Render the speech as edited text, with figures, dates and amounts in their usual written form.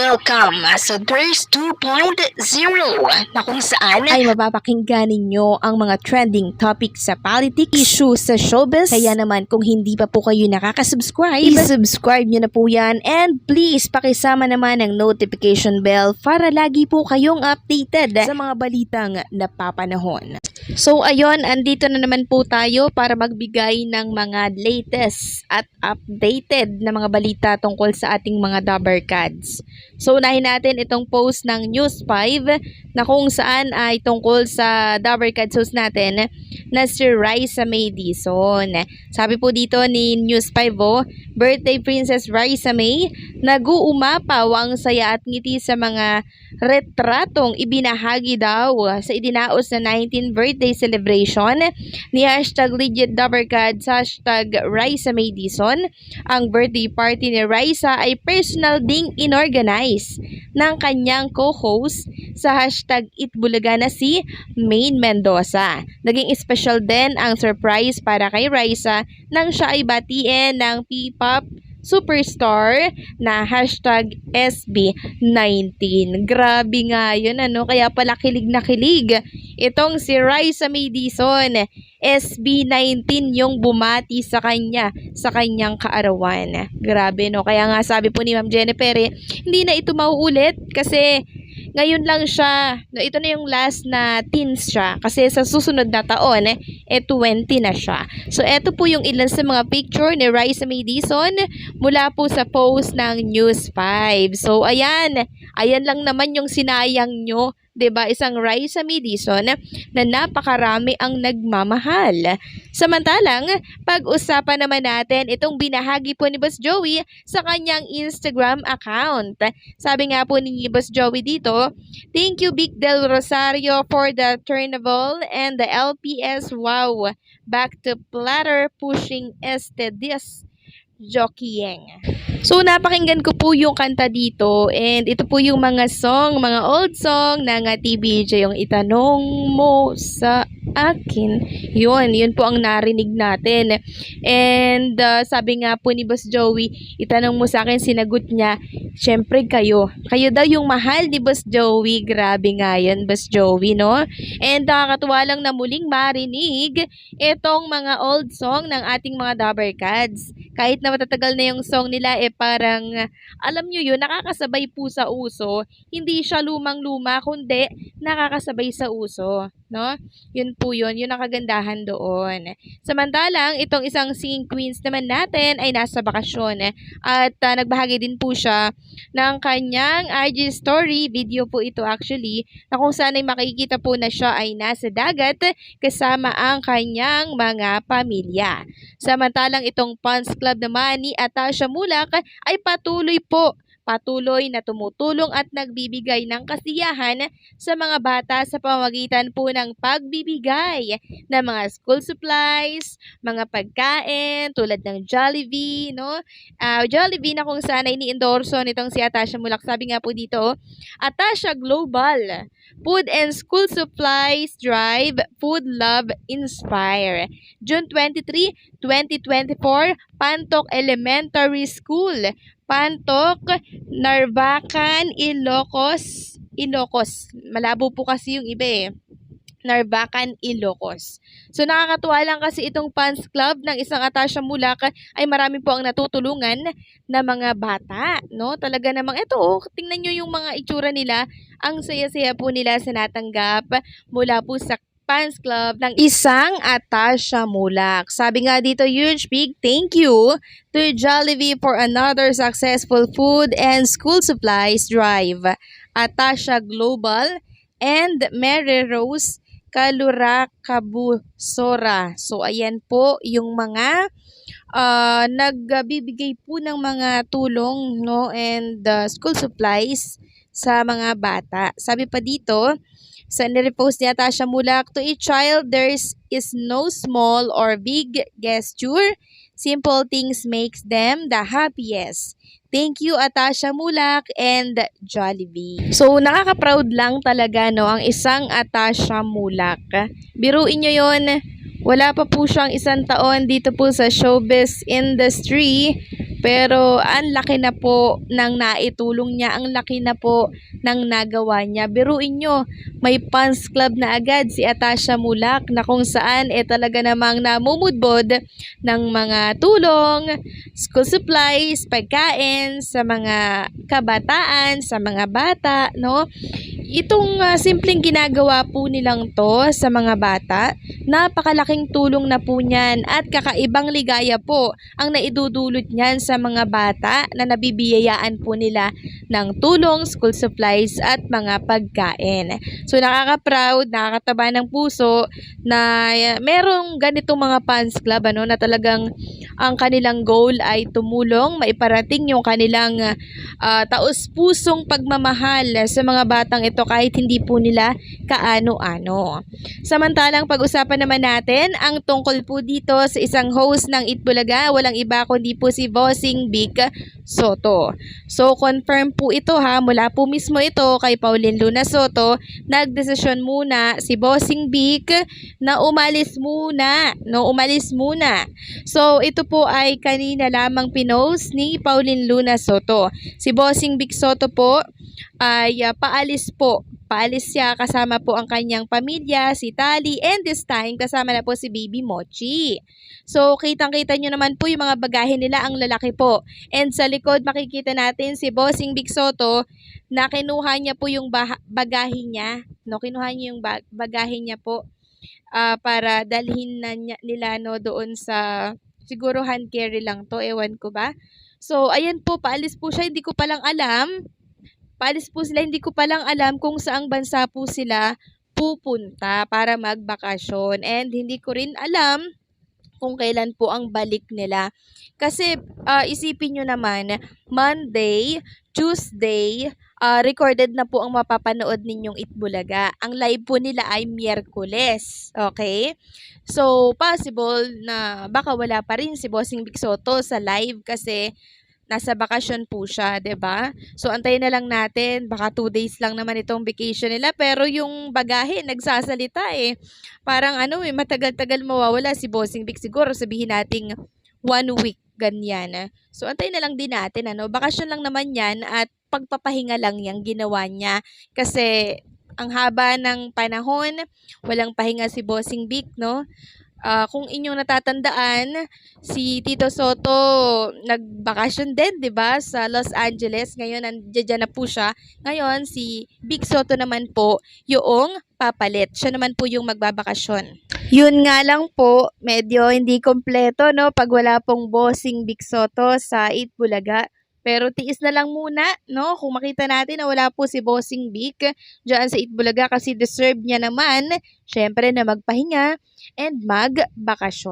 welcome sa Thirst 2.0 na kung saan ay mapapakinggan ninyo ang mga trending topics sa politics, issues sa showbiz. Kaya naman kung hindi pa po kayo nakaka-subscribe, i-subscribe nyo na po yan, and please pakisama naman ang notification bell para lagi po kayong updated sa mga balitang napapanahon. So ayun, andito na naman po tayo para magbigay ng mga latest at updated na mga balita tungkol sa ating mga Dabarkads. So unahin natin itong post ng News 5 na kung saan ay tungkol sa Dabarkads host natin na si Raisa May Dizon. Sabi po dito ni News 5, birthday Princess Raisa May, nag-uumapaw ang saya at ngiti sa mga retratong ibinahagi daw sa idinaos na 19th birthday celebration ni #Legit Dabarkads #Raisa May Dizon. Ang birthday party ni Raisa ay personal ding inorganize ng kanyang co-host sa #Itbulaga na si Maine Mendoza. Naging special din ang surprise para kay Raisa nang siya ay batiin ng P-pop superstar na #SB19. Grabe nga yun, ano? Kaya pala kilig na kilig itong si Raisa May Dizon. SB19 yung bumati sa kanya sa kanyang kaarawan. Grabe, no? Kaya nga sabi po ni Ma'am Jennifer, hindi na ito mauulit kasi ngayon lang siya, no, ito na yung last na teens siya kasi sa susunod na taon, 20 na siya. So, eto po yung ilan sa mga picture ni Raisa May Dizon mula po sa post ng News 5. So, ayan lang naman yung sinayang nyo, 'di ba? Isang Raisa May Dizon na napakarami ang nagmamahal. Samantalang, pag-usapan naman natin itong binahagi po ni Boss Joey sa kanyang Instagram account. Sabi nga po ni Boss Joey dito, "Thank you Big Del Rosario for the Turnable and the LPS. Wow, back to platter pushing this jockeying." So, napakinggan ko po yung kanta dito, and ito po yung mga song, mga old song ng TBJ, yung itanong mo sa akin. Yun po ang narinig natin. And sabi nga po ni Boss Joey, itanong mo sa akin, sinagot niya, syempre kayo. Kayo daw yung mahal ni Boss Joey. Grabe nga yan, Boss Joey, no? And nakakatuwa lang na muling marinig itong mga old song ng ating mga Dabarkads. Kahit na matatagal na yung song nila, parang, alam nyo yun, nakakasabay po sa uso. Hindi siya lumang-luma, kundi nakakasabay sa uso. No? Yun po yun, yung nakagandahan doon. Samantalang, itong isang singing queens naman natin ay nasa bakasyon. At nagbahagi din po siya ng kanyang IG story, video po ito actually, na kung saan ay makikita po na siya ay nasa dagat kasama ang kanyang mga pamilya. Samantalang itong fans club naman ni Atasha Mulak ay patuloy na tumutulong at nagbibigay ng kasiyahan sa mga bata sa pamamagitan po ng pagbibigay ng mga school supplies, mga pagkain tulad ng Jollibee, no? Jollibee na kung saan ay ni-endorso nitong si Atasha Mulak. Sabi nga po dito, Atasha Global Food and School Supplies Drive, Food Love Inspire. June 23, 2024, Pantok Elementary School, Pantok, Narvacan, Ilocos. Malabo po kasi yung iba Narvacan, Ilocos. So nakakatuwa lang kasi itong fans club ng isang Atasha Mulak ay marami po ang natutulungan na mga bata, no? Talaga namang tingnan nyo yung mga itsura nila. Ang saya-saya po nila sa natanggap mula po sa fans club ng isang Atasha Mulak. Sabi nga dito, huge big thank you to Jollibee for another successful food and school supplies drive. Atasha Global and Mary Rose Kalura-Kabusora. So, ayan po yung mga nagbibigay po ng mga tulong, no, and school supplies sa mga bata. Sabi pa dito, sa nirepost ni Atasha Mulak, to each child there is no small or big gesture. Simple things makes them the happiest. Thank you Atasha Mulak and Jollibee. So nakaka-proud lang talaga, no, ang isang Atasha Mulak. Biruin nyo yun, Wala pa po siyang 1 taon dito po sa showbiz industry, pero ang laki na po ng naitulong niya, ang laki na po ng nagawa niya. Biruin nyo, may fans club na agad si Atasha Mulak na kung saan talaga namang namumudbod ng mga tulong, school supplies, pagkain sa mga kabataan, sa mga bata, no? Itong simpleng ginagawa po nilang to sa mga bata, napakalaking tulong na po niyan at kakaibang ligaya po ang naidudulot niyan sa mga bata na nabibiyayaan po nila ng tulong, school supplies at mga pagkain. So nakaka-proud, nakakataba ng puso na merong ganitong mga fans club na talagang ang kanilang goal ay tumulong, maiparating yung kanilang taos-pusong pagmamahal sa mga batang ito kahit hindi po nila kaano-ano. Samantalang pag-usapan naman natin ang tungkol po dito sa isang host ng Itbulaga, walang iba kundi po si Bossing Vic Soto. So confirm po ito mula po mismo ito kay Pauline Luna Soto, nagdesisyon muna si Bossing Vic na umalis muna, So ito po ay kanina lamang pinost ni Pauline Luna Soto. Si Bossing Vic Soto po ay Paalis siya kasama po ang kanyang pamilya, si Tali, and this time kasama na po si Baby Mochi. So kitang-kita nyo naman po yung mga bagahe nila, ang lalaki po. And sa likod makikita natin si Bossing Vic Soto na kinuha niya po yung bagahe niya. Kinuha niya yung bagahe niya po para dalhin na nila doon sa, siguro hand carry lang to, ewan ko ba. So ayan po, paalis po siya, hindi ko palang alam. Hindi ko palang alam kung saang bansa po sila pupunta para magbakasyon. And hindi ko rin alam kung kailan po ang balik nila. Kasi isipin nyo naman, Monday, Tuesday, recorded na po ang mapapanood ninyong Itbulaga. Ang live po nila ay Miyerkules. Okay? So, possible na baka wala pa rin si Bossing Vic Soto sa live kasi nasa bakasyon po siya, 'di ba? So antayin na lang natin, baka 2 days lang naman itong vacation nila, pero yung bagahe nagsasalita Parang matagal-tagal mawawala si Bossing Vic, siguro sabihin nating 1 week ganyan. So antayin na lang din natin bakasyon lang naman 'yan at pagpapahinga lang 'yang ginawa niya kasi ang haba ng panahon, walang pahinga si Bossing Vic, no? Kung inyong natatandaan, si Tito Soto nagbakasyon din, 'di ba, sa Los Angeles. Ngayon nandiyan na po siya. Ngayon si Vic Soto naman po yung papalit. Siya naman po yung magbabakasyon. Yun nga lang po, medyo hindi kompleto pag wala pong Bossing Vic Soto sa Itbulaga. Pero tiis na lang muna, kung makita natin na wala po si Bossing Vic dyan sa Itbulaga kasi deserve niya naman, syempre, na magpahinga and magbakasyon.